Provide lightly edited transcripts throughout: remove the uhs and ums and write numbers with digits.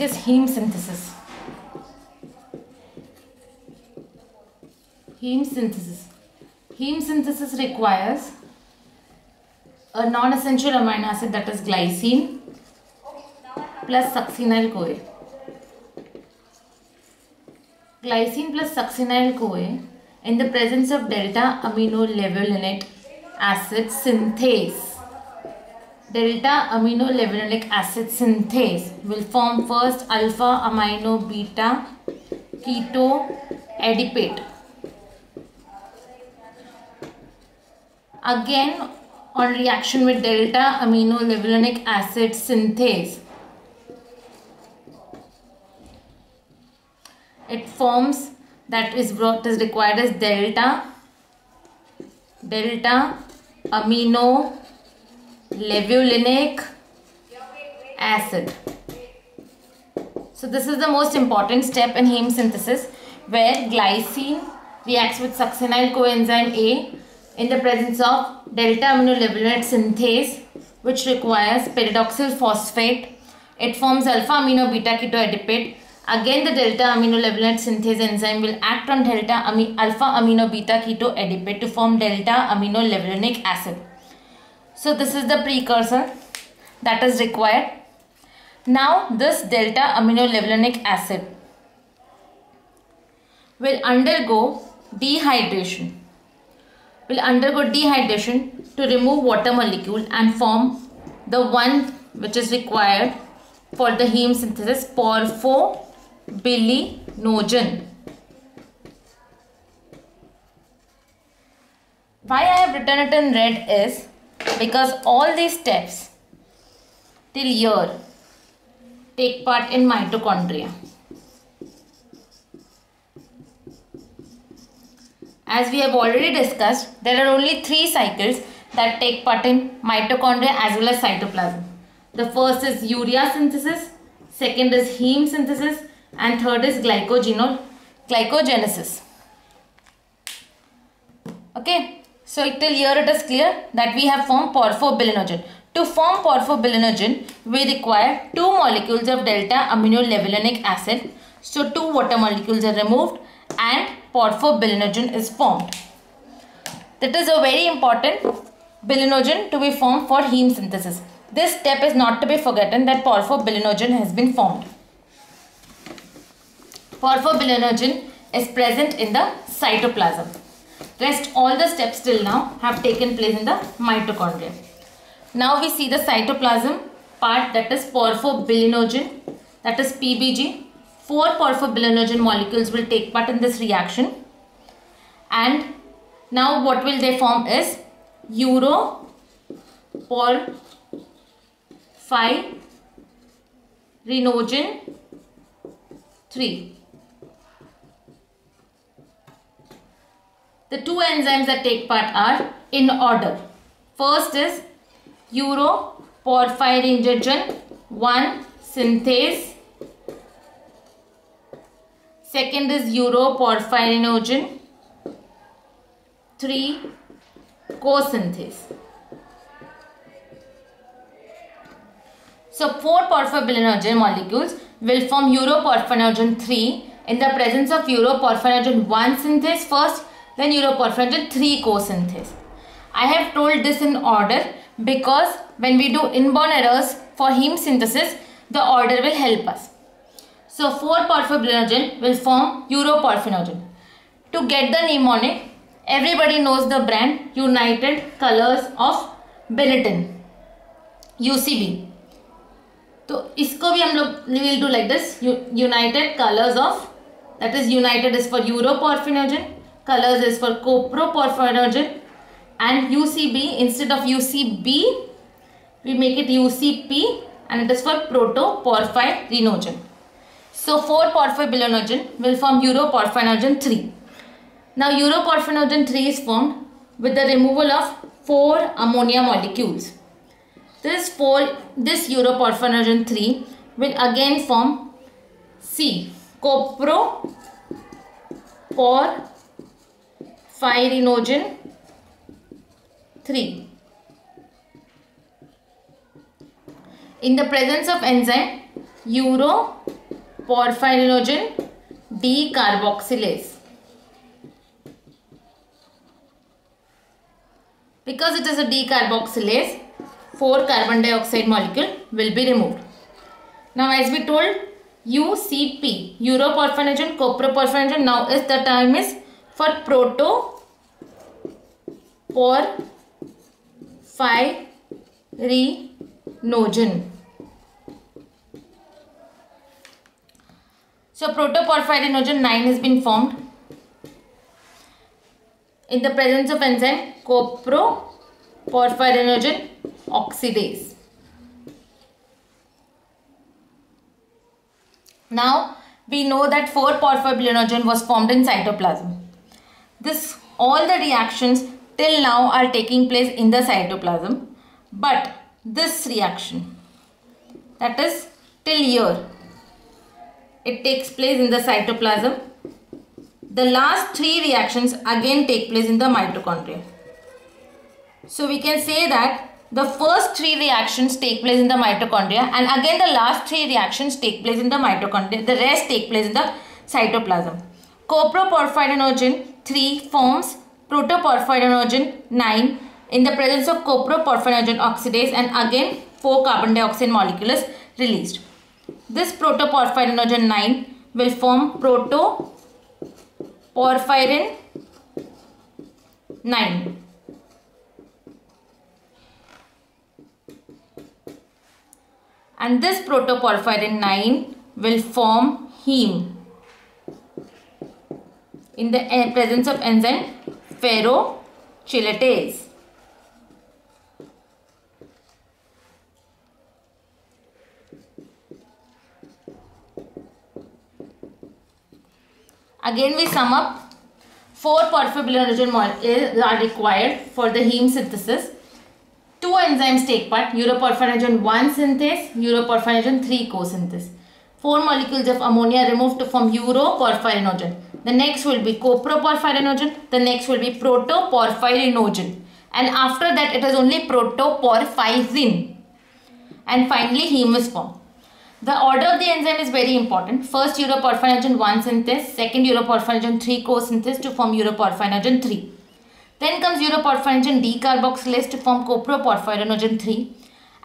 topic is heme synthesis. Heme synthesis. Heme synthesis requires a non-essential amino acid, that is glycine plus succinyl-CoA. Glycine plus succinyl-CoA in the presence of delta aminolevulinic acid synthase. Delta aminolevulinic acid synthase will form first alpha amino beta keto adipate. Again, on reaction with delta aminolevulinic acid synthase, it forms, that is what is required as delta aminolevulinic acid. So this is the most important step in heme synthesis, where glycine reacts with succinyl coenzyme A in the presence of delta aminolevulinic synthase, which requires pyridoxal phosphate. It forms alpha amino beta keto adipate. Again, the delta aminolevulinic synthase enzyme will act on alpha amino beta keto adipate to form delta aminolevulinic acid. So this is the precursor that is required. Now this delta aminolevulinic acid will undergo dehydration. To remove water molecule and form the one which is required for the heme synthesis, porphobilinogen. Why I have written it in red is because all these steps till here take part in mitochondria. As we have already discussed, there are only 3 cycles that take part in mitochondria as well as cytoplasm. The first is urea synthesis, second is heme synthesis, and third is glycogenesis. Okay, so till here it is clear that we have formed porphobilinogen. To form porphobilinogen, we require 2 molecules of delta aminolevulinic acid. So 2 water molecules are removed and porphobilinogen is formed. That is a very important bilinogen to be formed for heme synthesis. This step is not to be forgotten, that porphobilinogen has been formed. Porphobilinogen is present in the cytoplasm. Rest all the steps till now have taken place in the mitochondria. Now we see the cytoplasm part, that is porphobilinogen, that is PBG. 4 porphobilinogen molecules will take part in this reaction, and now what will they form is uroporphyrinogen 3. The 2 enzymes that take part are in order. First is uroporphyrinogen 1 synthase. Second is uroporphyrinogen 3 co-synthase. So 4 porphobilinogen molecules will form uroporphyrinogen 3 in the presence of uroporphyrinogen 1 synthase first, then uroporphyrinogen 3 co-synthase. I have told this in order because when we do inborn errors for heme synthesis, the order will help us. So 4 porphobilinogen will form uroporphyrinogen. To get the mnemonic, everybody knows the brand United Colors of Benetton, UCB. So इसको भी हम लोग will do like this, United Colors of, that is United is for uroporphyrinogen, Colors is for coproporphyrinogen, and UCB, instead of UCB we make it UCP, and it is for protoporphyrinogen. So 4 porphobilinogen will form uroporphyrinogen 3. Now uroporphyrinogen 3 is formed with the removal of 4 ammonia molecules. This uroporphyrinogen 3 will again form C, coproporphyrinogen 3. In the presence of enzyme uroporphyrinogen decarboxylase. Because it is a decarboxylase, 4 carbon dioxide molecule will be removed. Now as we told, UCP, uroporphyrinogen, coproporphyrinogen, now is the term is for protoporphyrinogen. So protoporphyrinogen 9 has been formed in the presence of enzyme coproporphyrinogen oxidase. Now we know that 4-porphyrobilinogen was formed in cytoplasm. All the reactions till now are taking place in the cytoplasm, but this reaction, that is till here, it takes place in the cytoplasm. The last 3 reactions again take place in the mitochondria. So we can say that the first 3 reactions take place in the mitochondria, and again the last 3 reactions take place in the mitochondria. The rest take place in the cytoplasm. Coproporphyrinogen 3 forms protoporphyrinogen 9 in the presence of coproporphyrinogen oxidase, and again 4 carbon dioxide molecule is released. This protoporphyrinogen 9 will form protoporphyrin 9. And this protoporphyrin 9 will form heme in the presence of enzyme ferrochelatase. Again we sum up. 4 porphyrobilinogen molecules are required for the heme synthesis. 2 enzymes take part: uroporphyrinogen 1 synthase, uroporphyrinogen 3 co-synthase. 4 molecules of ammonia removed to form uroporphyrinogen. The next will be coproporphyrinogen. The next will be protoporphyrinogen. And after that it is only protoporphyrin. And finally heme is formed. The order of the enzyme is very important. First uroporphyrinogen 1 synthase, second uroporphyrinogen 3 co-synthase to form uroporphyrinogen 3. Then comes uroporphyrinogen decarboxylase to form coproporphyrinogen 3.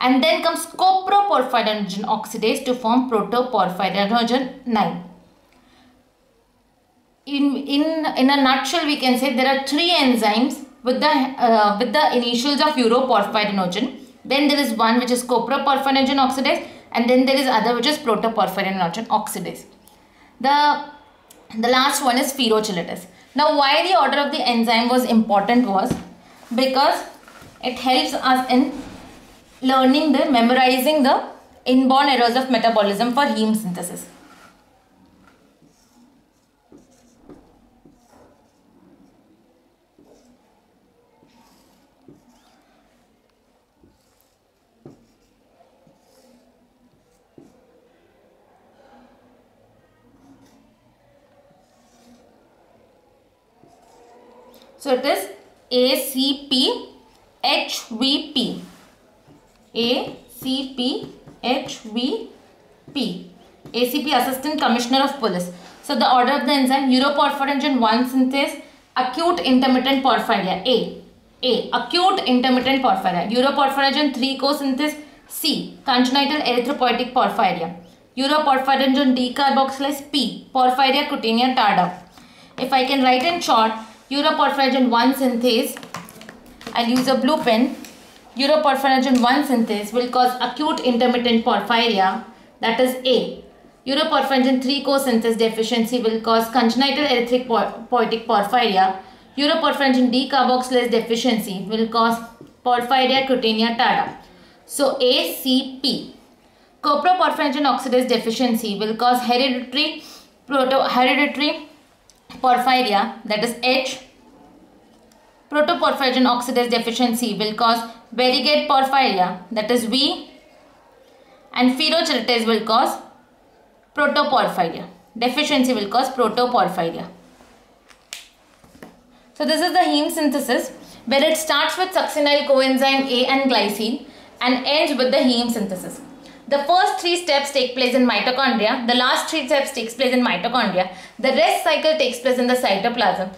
And then comes coproporphyrinogen oxidase to form protoporphyrinogen 9. In a nutshell, we can say there are 3 enzymes with the initials of uroporphyrinogen. Then there is one which is coproporphyrinogen oxidase, and then there is other which is protoporphyrinogen oxidase. The last one is ferrochelatase. Now why the order of the enzyme was important was because it helps us in memorizing the inborn errors of metabolism for heme synthesis. So it is ACPHVP. ACPHVP. ACP, Assistant Commissioner of Police. So the order of the enzyme: uroporphyrinogen 1 synthase, acute intermittent porphyria. A. Acute intermittent porphyria. Uroporphyrinogen 3 co-synthase. C. Congenital erythropoietic porphyria. Uroporphyrinogen decarboxylase. P. Porphyria cutanea tarda. If I can write in short, uroporphyrinogen 1 synthase, I'll use a blue pen. Uroporphyrinogen 1 synthase will cause acute intermittent porphyria, that is A. Uroporphyrinogen 3 co-synthase deficiency will cause congenital erythropoietic porphyria. Uroporphyrinogen decarboxylase deficiency will cause porphyria cutanea tarda. So ACP. Coproporphyrinogen oxidase deficiency will cause hereditary porphyria, that is H. Protoporphyrinogen oxidase deficiency will cause variegate porphyria, that is V. And ferrochelatase will cause protoporphyria. Deficiency will cause protoporphyria. So this is the heme synthesis, where it starts with succinyl coenzyme A and glycine and ends with the heme synthesis. The first 3 steps take place in mitochondria. The last 3 steps takes place in mitochondria. The rest cycle takes place in the cytoplasm.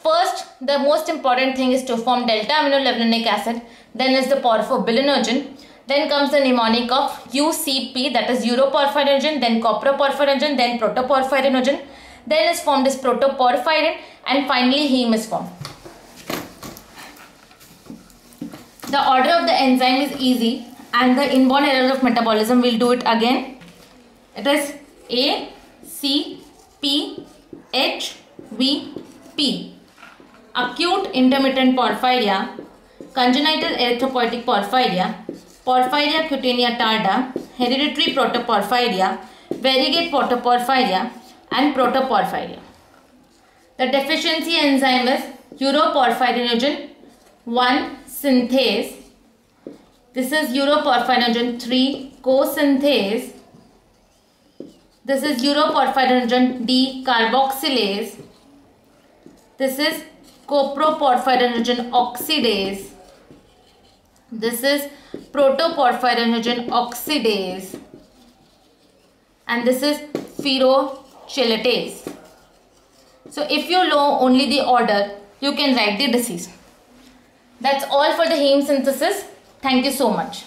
First, the most important thing is to form delta aminolevulinic acid. Then is the porphobilinogen. Then comes the mnemonic of UCP, that is uroporphyrinogen, then coproporphyrinogen, then protoporphyrinogen. Then is formed as protoporphyrin, and finally heme is formed. The order of the enzyme is easy, and the inborn error of metabolism, we'll do it again. It is A, C, P, H, V, P. Acute intermittent porphyria, congenital erythropoietic porphyria, porphyria cutanea tarda, hereditary protoporphyria, variegate protoporphyria, and protoporphyria. The deficiency enzyme is uroporphyrinogen 1 synthase. This is uroporphyrinogen 3 co-synthase. This is uroporphyrinogen D carboxylase. This is coproporphyrinogen oxidase. This is protoporphyrinogen oxidase. And this is ferrochelatase. So if you know only the order, you can write the disease. That's all for the heme synthesis. Thank you so much.